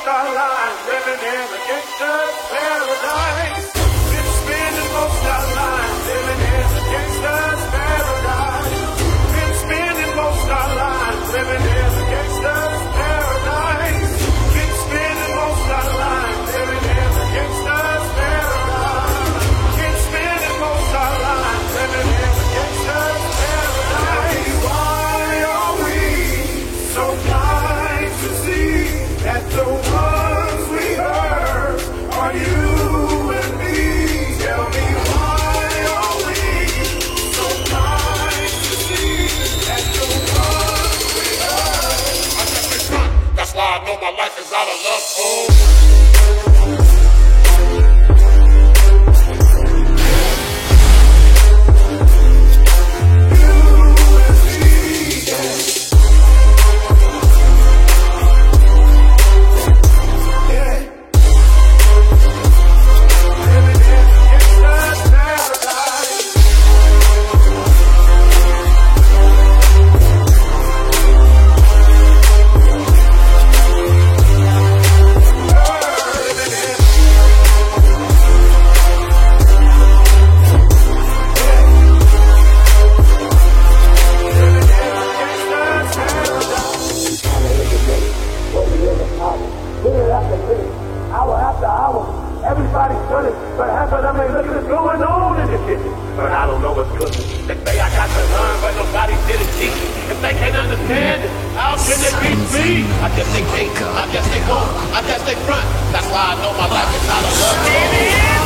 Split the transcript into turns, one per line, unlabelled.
most our lives living in a gangster's paradise. Been spending most our lives living in a gangster's paradise. Been spending most our lives living in a gangster's paradise. Been spending most our lives living in a gangster's paradise. Been spending most our lives living in a gangster's paradise. Why are we so blind to see that the ones we hurt are you and me? Tell me, why are we so blind to see that the ones we hurt? I just been drunk, that's why I know my life is out of luck. Oh. Hour after hour, everybody's done it, but half of them ain't looking at what's going on in this shit. But I don't know what's good. They say I got to learn, but nobody didn't teach me. If they can't understand it, how can they beat me? I guess they can't, I guess they won't, I guess they front. That's why I know my life is not a love.